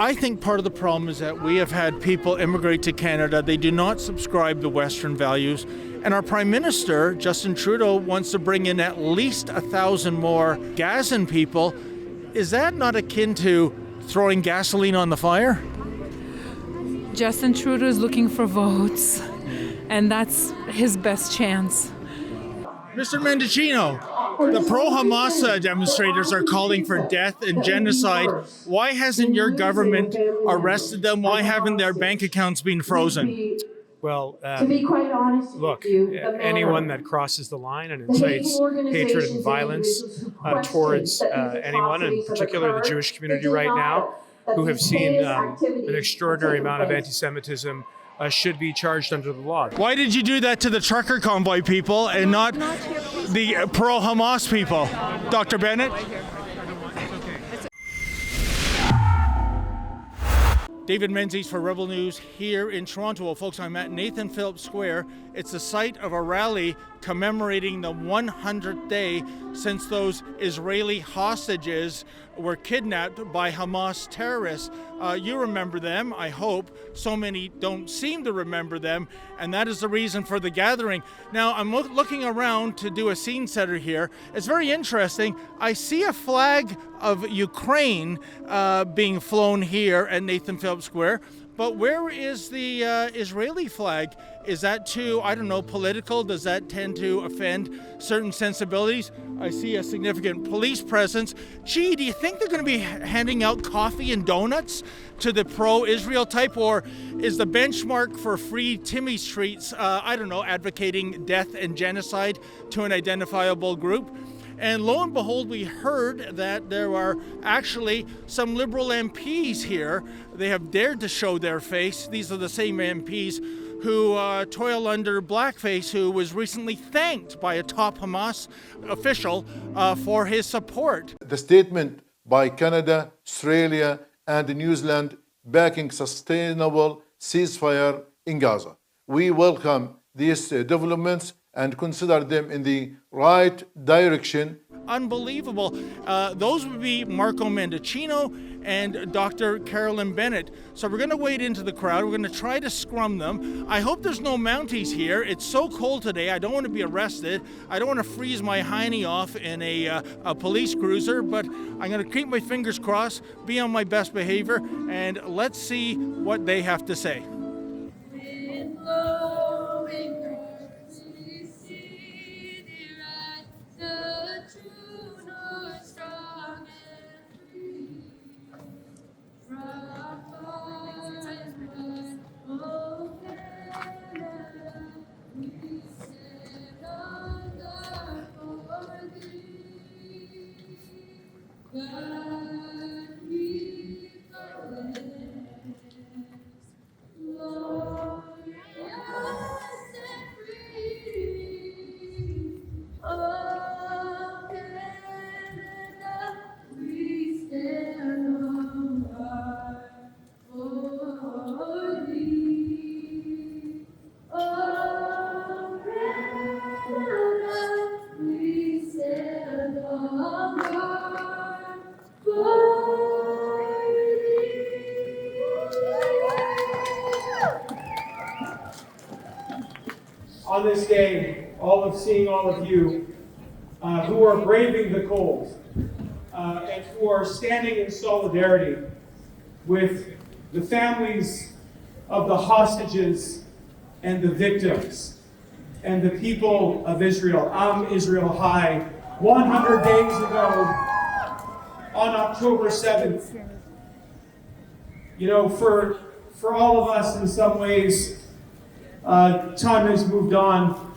I think part of the problem is that we have had people immigrate to Canada. They do not subscribe to Western values. And our Prime Minister, Justin Trudeau, wants to bring in at least 1,000 more Gazan people. Is that not akin to throwing gasoline on the fire? Justin Trudeau is looking for votes, and that's his best chance. Mr. Mendicino, the pro-Hamas demonstrators are calling for death and genocide. Why hasn't your government arrested them? Why haven't their bank accounts been frozen? Well, To be quite honest look, with you, anyone that crosses the line and incites hatred and violence towards anyone, in particular the Jewish community right now, who have seen an extraordinary amount of anti-Semitism, should be charged under the law. Why did you do that to the trucker convoy people and not the pro-Hamas people? Dr. Bennett? David Menzies for Rebel News here in Toronto. Well, folks, I'm at Nathan Phillips Square. It's the site of a rally commemorating the 100th day since those Israeli hostages were kidnapped by Hamas terrorists. You remember them, I hope. So many don't seem to remember them, and that is the reason for the gathering. Now, I'm looking around to do a scene setter here. It's very interesting. I see a flag of Ukraine being flown here at Nathan Phillips Square, but where is the Israeli flag? Is that too, I don't know, political? Does that tend to offend certain sensibilities? I see a significant police presence. Gee, do you think they're going to be handing out coffee and donuts to the pro-Israel type? Or is the benchmark for free Timmy Streets, I don't know, advocating death and genocide to an identifiable group? And lo and behold, we heard that there are actually some Liberal MPs here. They have dared to show their face. These are the same MPs who toil under blackface, who was recently thanked by a top Hamas official for his support. The statement by Canada, Australia, and New Zealand backing sustainable ceasefire in Gaza. We welcome these developments and consider them in the right direction. Unbelievable. Those would be Marco Mendicino and Dr. Carolyn Bennett. So we're going to wade into the crowd. We're going to try to scrum them. I hope there's no Mounties here. It's so cold today. I don't want to be arrested. I don't want to freeze my hiney off in a police cruiser, but I'm going to keep my fingers crossed, be on my best behavior, and let's see what they have to say. On this day, seeing all of you who are braving the cold and who are standing in solidarity with the families of the hostages and the victims and the people of Israel. Am Israel High. 100 days ago, on October 7th, you know, for all of us in some ways, time has moved on,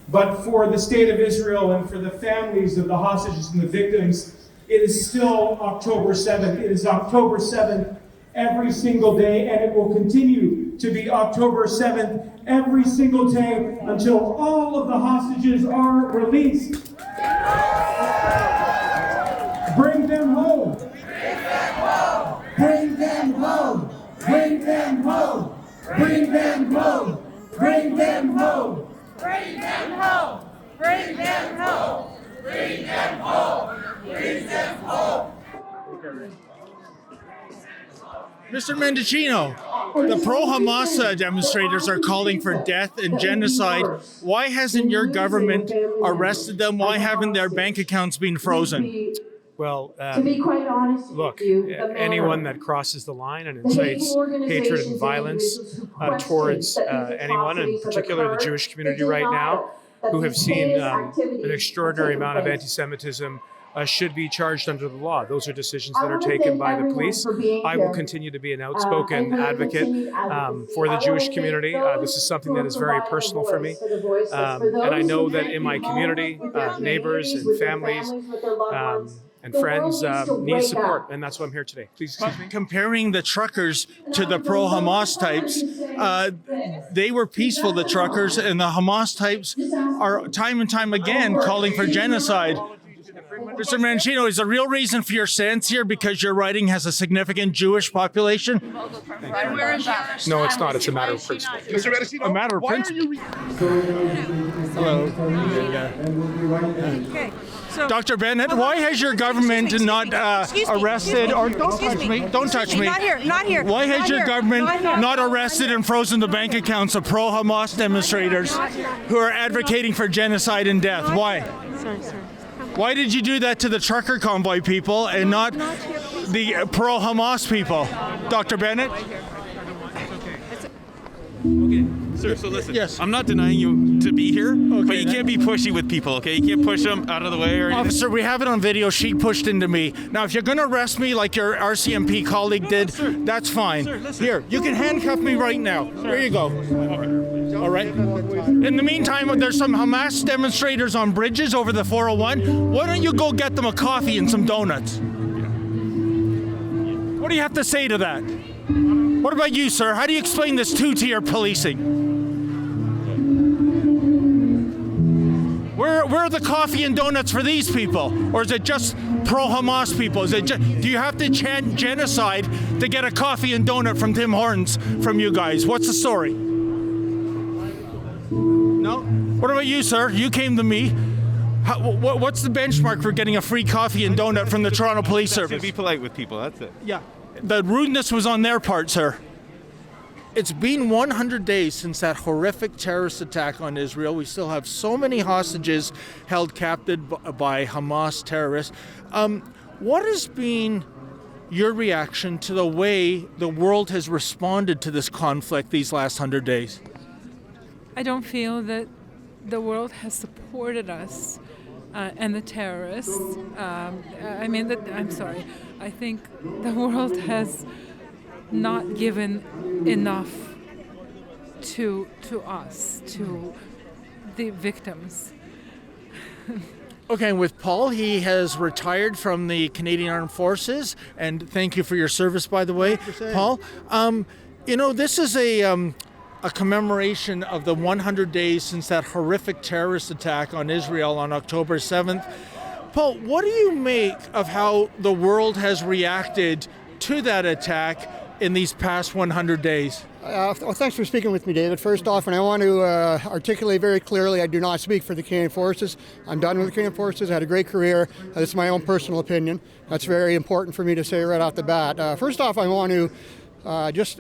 but for the state of Israel and for the families of the hostages and the victims, it is still October 7th. It is October 7th every single day, and it will continue to be October 7th every single day until all of the hostages are released. Bring them home. Bring them home. Bring them home. Bring them home. Bring them home. Bring them home. Bring them home. Bring them home. Bring them home. Mr. Mendicino, the pro-Hamas demonstrators are calling for death and genocide. Why hasn't your government arrested them? Why haven't their bank accounts been frozen? Well, To be quite honest with look, you, the manner anyone that crosses the line and incites hatred and violence towards anyone, and in particular the Jewish community right now, who have seen an extraordinary amount of anti-Semitism, should be charged under the law. Those are decisions that are taken by the police. I will continue to be an outspoken advocate for the Jewish community. This is something that is very personal for me. And I know that in my community, neighbors and families and friends need support, and that's why I'm here today. Please excuse me. Comparing the truckers to the pro-Hamas types, they were peaceful, the truckers, and the Hamas types are time and time again calling for genocide. Mr. Mendicino, is the real reason for your stance here because your riding has a significant Jewish population? No, it's not. It's a matter of principle. A matter of principle. Hello. Okay. So, Dr. Bennett, why has your government not arrested or don't touch me? Don't touch me. Not here. Not here. Why has Not your here. government Not here. not arrested and frozen the bank accounts of pro-Hamas demonstrators who are advocating for genocide and death? Why? Sorry. Why did you do that to the trucker convoy people and not the pro-Hamas people? Dr. Bennett? Sir, so listen. Yes. I'm not denying you to be here, but you then. can't be pushy with people, okay? You can't push them out of the way or anything. Officer, we have it on video. She pushed into me. Now, if you're going to arrest me like your RCMP colleague did, sir. that's fine. Sir, listen. Here, you can handcuff me right now. There you go. All right. In the meantime, there's some Hamas demonstrators on bridges over the 401. Why don't you go get them a coffee and some donuts? What do you have to say to that? What about you, sir? How do you explain this two-tier policing? Where are the coffee and donuts for these people? Or is it just pro-Hamas people? Do you have to chant genocide to get a coffee and donut from Tim Hortons from you guys? What's the story? No? What about you, sir? You came to me. What's the benchmark for getting a free coffee and donut from the Toronto Police Service? Be polite with people, that's it. Yeah. The rudeness was on their part, sir. It's been 100 days since that horrific terrorist attack on Israel. We still have so many hostages held captive by Hamas terrorists. What has been your reaction to the way the world has responded to this conflict these last 100 days? I don't feel that the world has supported us and the terrorists. I'm sorry. I think the world has not given enough to us, to the victims. Okay, and with Paul, he has retired from the Canadian Armed Forces, and thank you for your service, by the way, Paul. This is a commemoration of the 100 days since that horrific terrorist attack on Israel on October 7th. Paul, what do you make of how the world has reacted to that attack in these past 100 days? Well, thanks for speaking with me, David. First off, and I want to articulate very clearly, I do not speak for the Canadian Forces. I'm done with the Canadian Forces. I had a great career. This is my own personal opinion. That's very important for me to say right off the bat. First off, I want to just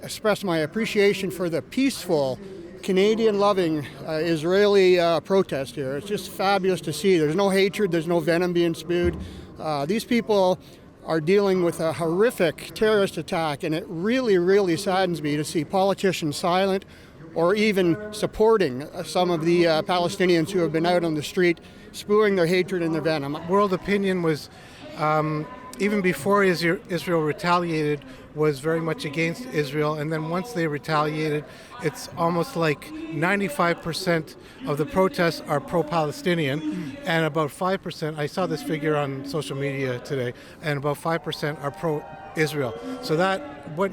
express my appreciation for the peaceful, Canadian-loving Israeli protest here. It's just fabulous to see. There's no hatred. There's no venom being spewed. These people are dealing with a horrific terrorist attack, and it really, really saddens me to see politicians silent or even supporting some of the Palestinians who have been out on the street spewing their hatred and their venom. World opinion was, even before Israel retaliated, was very much against Israel, and then once they retaliated, it's almost like 95% of the protests are pro-Palestinian, and about 5%, I saw this figure on social media today, and about 5% are pro-Israel. So that, what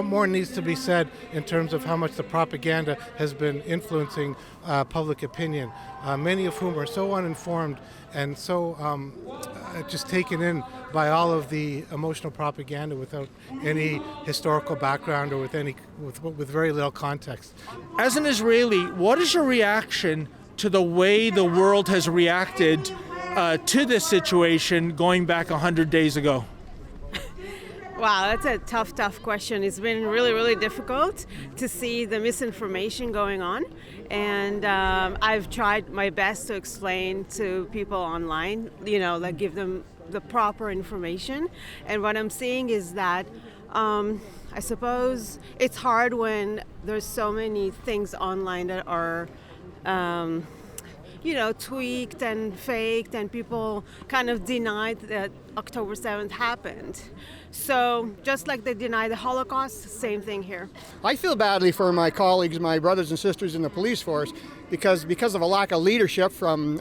more needs to be said in terms of how much the propaganda has been influencing public opinion, many of whom are so uninformed and so just taken in by all of the emotional propaganda without any historical background or with very little context. As an Israeli, what is your reaction to the way the world has reacted to this situation going back 100 days ago? Wow, that's a tough question. It's been really, really difficult to see the misinformation going on. And I've tried my best to explain to people online, like give them the proper information. And what I'm seeing is that I suppose it's hard when there's so many things online that are tweaked and faked, and people kind of denied that October 7th happened. So just like they deny the Holocaust, same thing here. I feel badly for my colleagues, my brothers and sisters in the police force, because of a lack of leadership from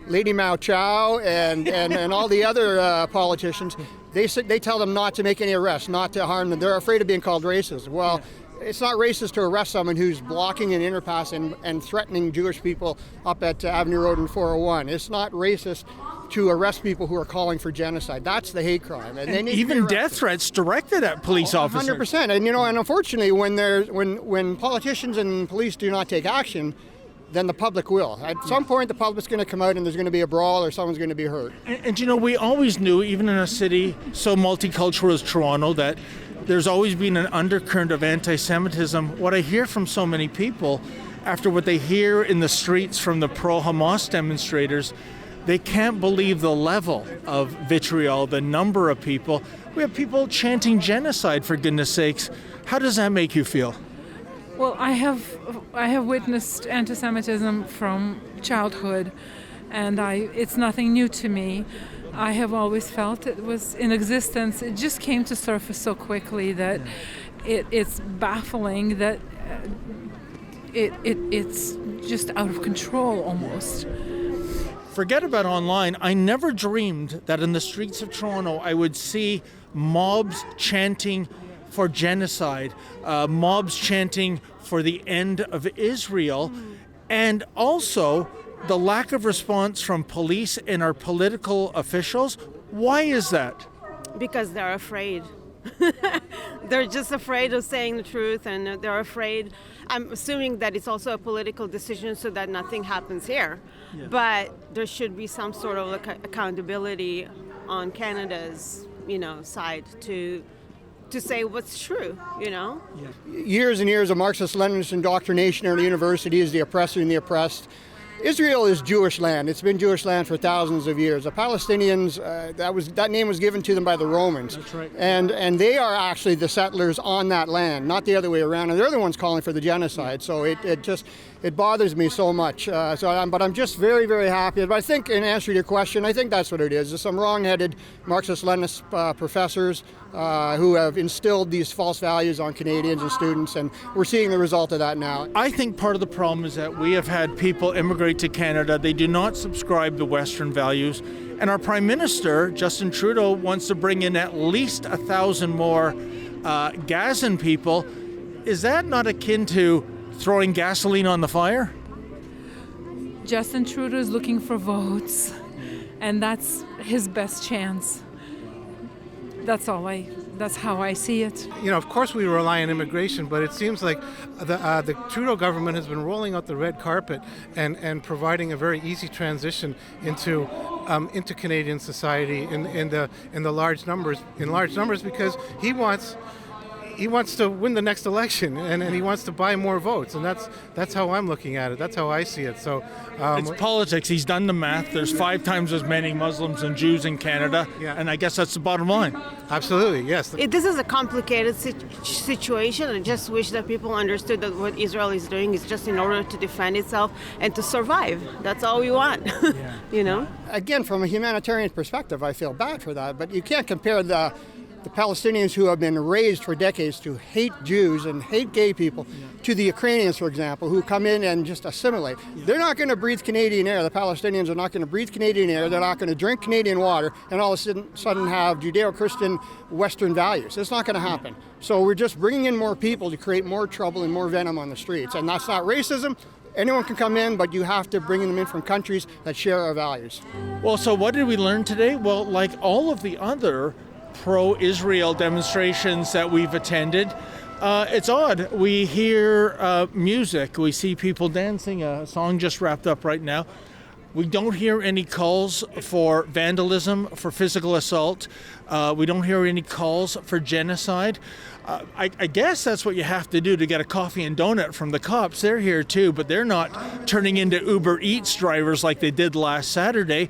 Lady Chow and all the other politicians. They tell them not to make any arrests, not to harm them. They're afraid of being called racist. Well, it's not racist to arrest someone who's blocking an underpass and threatening Jewish people up at Avenue Road and 401. It's not racist to arrest people who are calling for genocide. That's the hate crime. And they need even death threats directed at police officers. 100%. And and unfortunately, when politicians and police do not take action, then the public will. At some point, the public's going to come out and there's going to be a brawl or someone's going to be hurt. And we always knew, even in a city so multicultural as Toronto, that there's always been an undercurrent of anti-Semitism. What I hear from so many people, after what they hear in the streets from the pro-Hamas demonstrators, they can't believe the level of vitriol, the number of people. We have people chanting genocide, for goodness sakes. How does that make you feel? Well, I have witnessed anti-Semitism from childhood, and it's nothing new to me. I have always felt it was in existence. It just came to surface so quickly that it's baffling that it's just out of control almost. Forget about online. I never dreamed that in the streets of Toronto I would see mobs chanting for genocide, mobs chanting for the end of Israel, and also the lack of response from police and our political officials. Why is that? Because they're afraid. They're just afraid of saying the truth, and they're afraid. I'm assuming that it's also a political decision so that nothing happens here. Yeah. But there should be some sort of accountability on Canada's, side to say what's true, Yeah. Years and years of Marxist-Leninist indoctrination in our universities, the oppressor and the oppressed. Israel is Jewish land. It's been Jewish land for thousands of years. The Palestinians, that name was given to them by the Romans. That's right. And they are actually the settlers on that land, not the other way around. And they're the ones calling for the genocide. So it bothers me so much. But I'm just very, very happy. But I think, in answer to your question, I think that's what it is. There's some wrong-headed Marxist-Leninist professors who have instilled these false values on Canadians and students, and we're seeing the result of that now. I think part of the problem is that we have had people immigrate to Canada. They do not subscribe to Western values. And our Prime Minister, Justin Trudeau, wants to bring in at least 1,000 more Gazan people. Is that not akin to throwing gasoline on the fire? Justin Trudeau is looking for votes, and that's his best chance. That's how I see it. Of course we rely on immigration, but it seems like the Trudeau government has been rolling out the red carpet and providing a very easy transition into Canadian society in large numbers because he wants to win the next election, and he wants to buy more votes, and that's how I'm looking at it. That's how I see it. So it's politics. He's done the math. There's 5 times as many Muslims and Jews in Canada, and I guess that's the bottom line. Absolutely, yes. This is a complicated situation. I just wish that people understood that what Israel is doing is just in order to defend itself and to survive. That's all we want, Again, from a humanitarian perspective, I feel bad for that, but you can't compare the Palestinians who have been raised for decades to hate Jews and hate gay people to the Ukrainians, for example, who come in and just assimilate. They're not going to breathe Canadian air. The Palestinians are not going to breathe Canadian air. They're not going to drink Canadian water and all of a sudden have Judeo-Christian Western values. It's not going to happen. So we're just bringing in more people to create more trouble and more venom on the streets. And that's not racism. Anyone can come in, but you have to bring them in from countries that share our values. Well, so what did we learn today? Well, like all of the other pro-Israel demonstrations that we've attended, it's odd. We hear music, we see people dancing, a song just wrapped up right now. We don't hear any calls for vandalism, for physical assault. We don't hear any calls for genocide. I guess that's what you have to do to get a coffee and donut from the cops. They're here too, but they're not turning into Uber Eats drivers like they did last Saturday.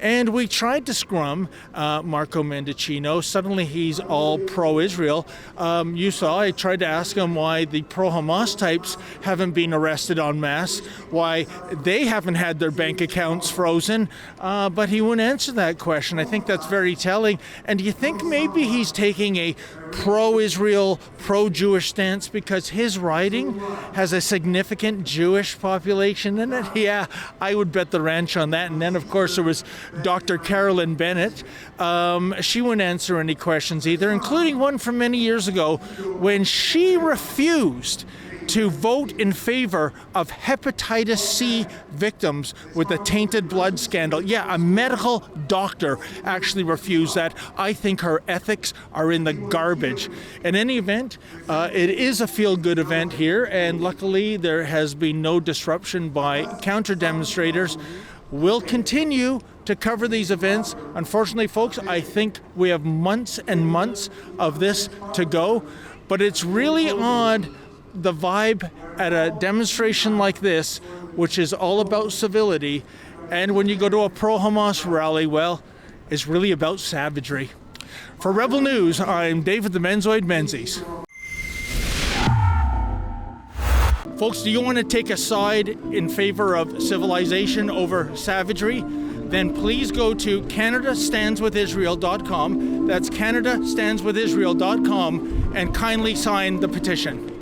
And we tried to scrum Marco Mendicino. Suddenly he's all pro-Israel. You saw, I tried to ask him why the pro-Hamas types haven't been arrested en masse, why they haven't had their bank accounts frozen, but he wouldn't answer that question. I think that's very telling. And do you think maybe he's taking a pro-Israel, pro-Jewish stance because his riding has a significant Jewish population in it? Yeah, I would bet the ranch on that. And then, of course, there was Dr. Carolyn Bennett. She wouldn't answer any questions either, including one from many years ago when she refused to vote in favor of hepatitis C victims with the tainted blood scandal. Yeah, a medical doctor actually refused that. I think her ethics are in the garbage. In any event, it is a feel-good event here, and luckily there has been no disruption by counter-demonstrators. We'll continue to cover these events. Unfortunately, folks, I think we have months and months of this to go, but it's really odd, the vibe at a demonstration like this, which is all about civility, and when you go to a pro-Hamas rally, well, it's really about savagery. For Rebel News, I'm David the Menzoid Menzies. Folks, do you want to take a side in favor of civilization over savagery? Then please go to CanadaStandsWithIsrael.com. That's CanadaStandsWithIsrael.com and kindly sign the petition.